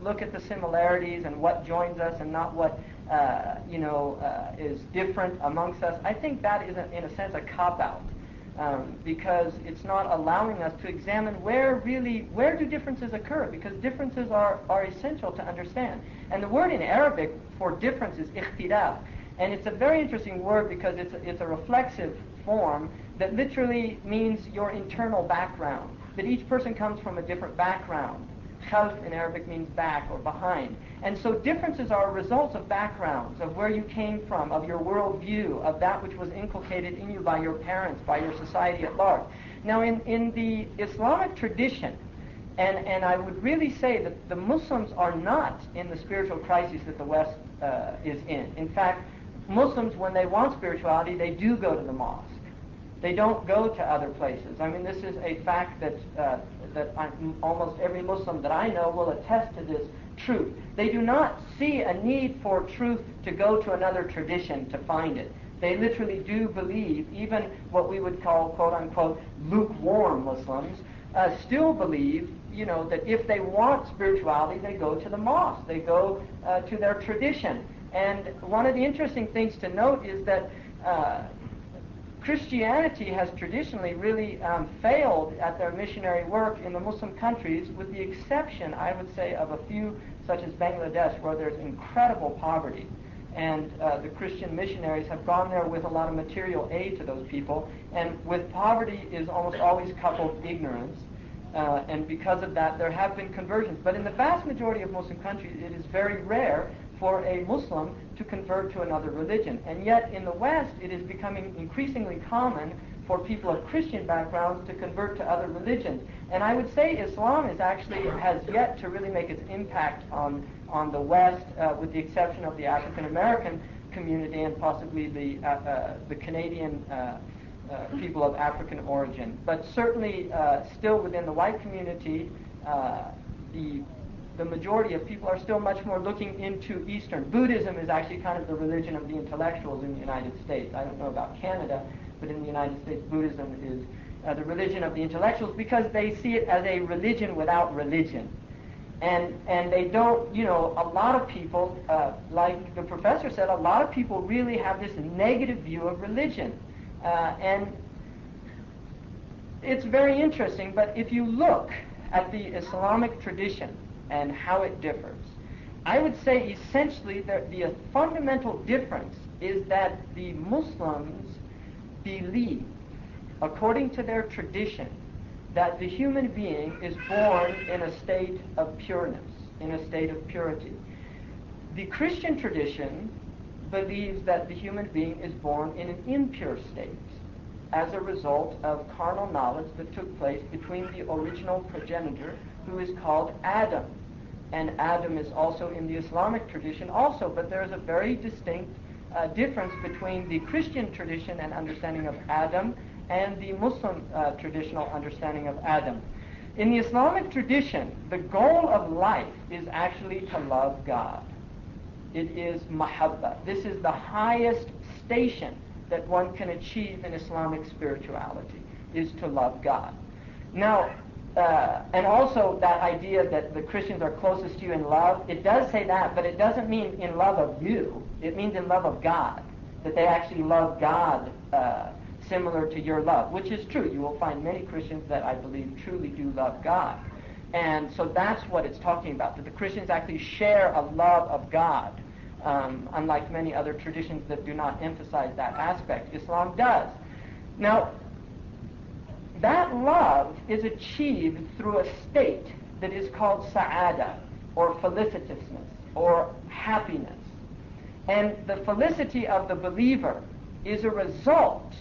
look at the similarities and what joins us and not what is different amongst us, I think that is, in a sense, a cop-out. Because it's not allowing us to examine where do differences occur, because differences are essential to understand. And the word in Arabic for difference is ikhtilaf, and it's a very interesting word because it's a reflexive form that literally means your internal background, that each person comes from a different background. Khalf in Arabic means back or behind. And so differences are results of backgrounds, of where you came from, of your worldview, of that which was inculcated in you by your parents, by your society at large. Now in the Islamic tradition, and I would really say that the Muslims are not in the spiritual crisis that the West is in. In fact, Muslims, when they want spirituality, they do go to the mosque. They don't go to other places. I mean, this is a fact that almost every Muslim that I know will attest to this truth. They do not see a need for truth to go to another tradition to find it. They literally do believe, even what we would call, quote-unquote, lukewarm Muslims, still believe, that if they want spirituality, they go to the mosque. They go to their tradition. And one of the interesting things to note is that Christianity has traditionally really failed at their missionary work in the Muslim countries, with the exception, I would say, of a few, such as Bangladesh, where there's incredible poverty. And the Christian missionaries have gone there with a lot of material aid to those people. And with poverty is almost always coupled ignorance. And because of that, there have been conversions. But in the vast majority of Muslim countries, it is very rare for a Muslim to convert to another religion. And yet in the West, it is becoming increasingly common for people of Christian backgrounds to convert to other religions. And I would say Islam has yet to really make its impact on the West, with the exception of the African American community and possibly the Canadian people of African origin. But certainly still within the white community, the majority of people are still much more looking into Eastern. Buddhism is actually kind of the religion of the intellectuals in the United States. I don't know about Canada, but in the United States, Buddhism is the religion of the intellectuals because they see it as a religion without religion. And they don't, a lot of people, like the professor said, a lot of people really have this negative view of religion. And it's very interesting, but if you look at the Islamic tradition and how it differs, I would say essentially the fundamental difference is that the Muslims believe, according to their tradition, that the human being is born in a state of pureness, in a state of purity. The Christian tradition believes that the human being is born in an impure state as a result of carnal knowledge that took place between the original progenitor, who is called Adam. And Adam is also in the Islamic tradition also, but there is a very distinct difference between the Christian tradition and understanding of Adam and the Muslim traditional understanding of Adam. In the Islamic tradition, the goal of life is actually to love God. It is mahabba. This is the highest station that one can achieve in Islamic spirituality, is to love God. Now, and also that idea that the Christians are closest to you in love, it does say that, but it doesn't mean in love of you. It means in love of God, that they actually love God similar to your love, which is true. You will find many Christians that I believe truly do love God. And so that's what it's talking about, that the Christians actually share a love of God, unlike many other traditions that do not emphasize that aspect. Islam does. Now, that love is achieved through a state that is called sa'ada, or felicitousness, or happiness. And the felicity of the believer is a result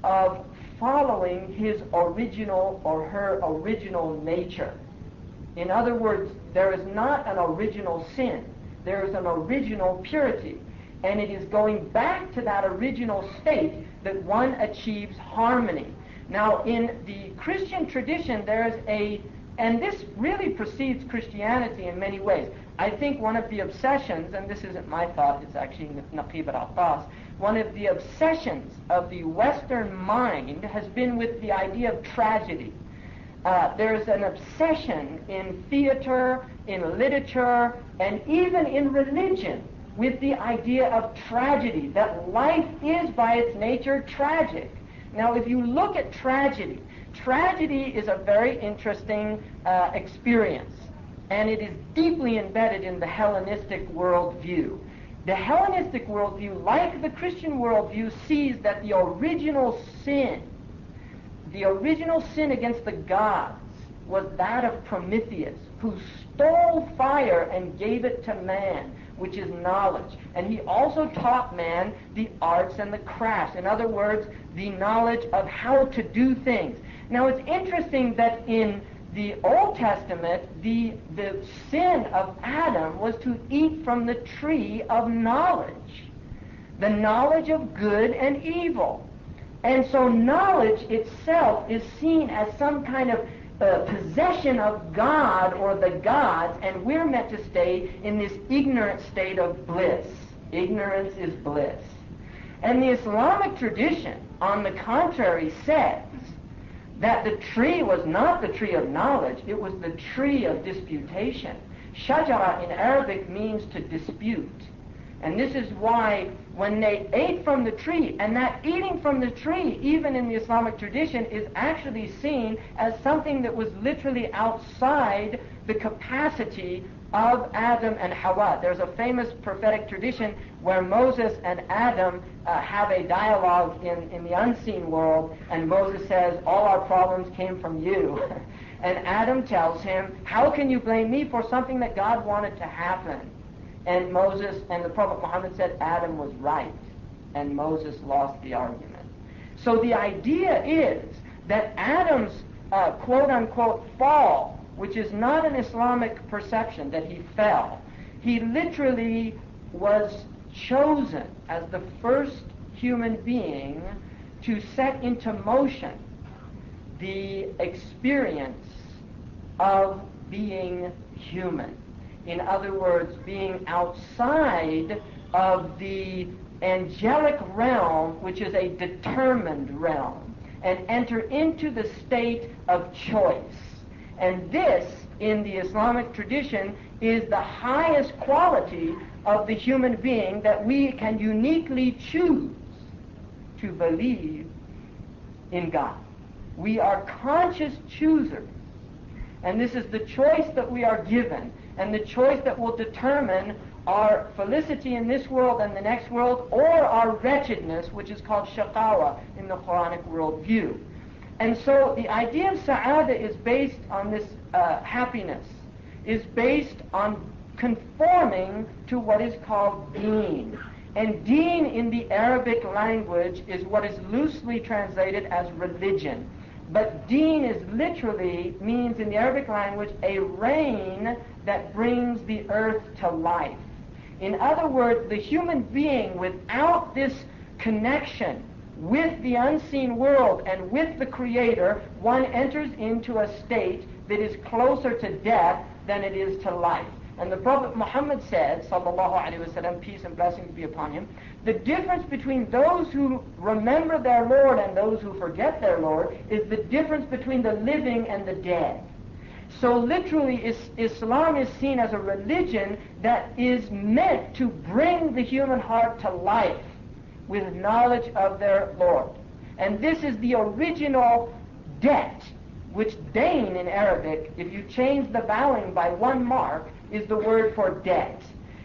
of following his original or her original nature. In other words, there is not an original sin. There is an original purity. And it is going back to that original state that one achieves harmony. Now, in the Christian tradition, there's and this really precedes Christianity in many ways. I think one of the obsessions, and this isn't my thought, it's actually Naqib al-Attas, one of the obsessions of the Western mind has been with the idea of tragedy. there's an obsession in theater, in literature, and even in religion with the idea of tragedy, that life is by its nature tragic. Now, if you look at tragedy, tragedy is a very interesting experience, and it is deeply embedded in the Hellenistic worldview. The Hellenistic worldview, like the Christian worldview, sees that the original sin against the gods was that of Prometheus, who stole fire and gave it to man, which is knowledge. And he also taught man the arts and the crafts. In other words, the knowledge of how to do things. Now, it's interesting that in the Old Testament, the sin of Adam was to eat from the tree of knowledge, the knowledge of good and evil. And so knowledge itself is seen as some kind of possession of God or the gods, and we're meant to stay in this ignorant state of bliss. Ignorance is bliss. And the Islamic tradition, on the contrary, says that the tree was not the tree of knowledge, it was the tree of disputation. Shajara in Arabic means to dispute. And this is why when they ate from the tree, and that eating from the tree, even in the Islamic tradition, is actually seen as something that was literally outside the capacity of Adam and Hawa. There's a famous prophetic tradition where Moses and Adam have a dialogue in the unseen world, and Moses says, all our problems came from you. And Adam tells him, how can you blame me for something that God wanted to happen? And Moses and the Prophet Muhammad said Adam was right, and Moses lost the argument. So the idea is that Adam's quote-unquote fall, which is not an Islamic perception that he fell, he literally was chosen as the first human being to set into motion the experience of being human. In other words, being outside of the angelic realm, which is a determined realm, and enter into the state of choice. And this, in the Islamic tradition, is the highest quality of the human being, that we can uniquely choose to believe in God. We are conscious choosers. And this is the choice that we are given, and the choice that will determine our felicity in this world and the next world, or our wretchedness, which is called shaqawa in the Quranic worldview. And so the idea of sa'ada is based on this happiness, is based on conforming to what is called deen. And deen in the Arabic language is what is loosely translated as religion. But deen is literally, means in the Arabic language, a rain that brings the earth to life. In other words, the human being, without this connection with the unseen world and with the Creator, one enters into a state that is closer to death than it is to life. And the Prophet Muhammad said, sallallahu alaihi wasallam, peace and blessings be upon him, the difference between those who remember their Lord and those who forget their Lord is the difference between the living and the dead. So literally, Islam is seen as a religion that is meant to bring the human heart to life with knowledge of their Lord. And this is the original debt, which dain in Arabic, if you change the vowing by one mark, is the word for debt.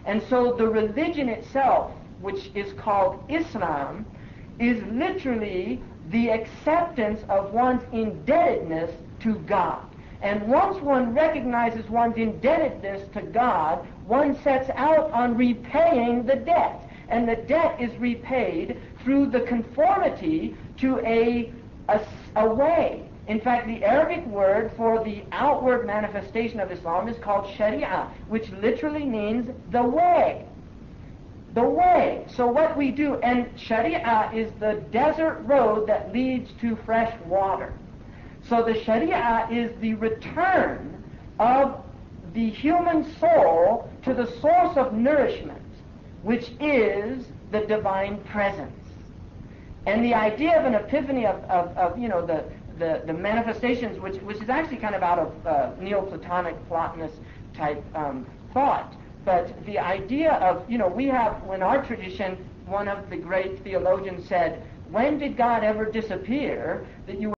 And so the religion itself, which is called Islam, is literally the acceptance of one's indebtedness to God. And once one recognizes one's indebtedness to God, one sets out on repaying the debt. And the debt is repaid through the conformity to a way. In fact, the Arabic word for the outward manifestation of Islam is called Sharia, which literally means the way. The way. So what we do, and Sharia is the desert road that leads to fresh water. So the Sharia is the return of the human soul to the source of nourishment, which is the divine presence. And the idea of an epiphany of the manifestations, which is actually kind of out of Neoplatonic Plotinus type thought. But the idea of, we have, in our tradition, one of the great theologians said, when did God ever disappear that you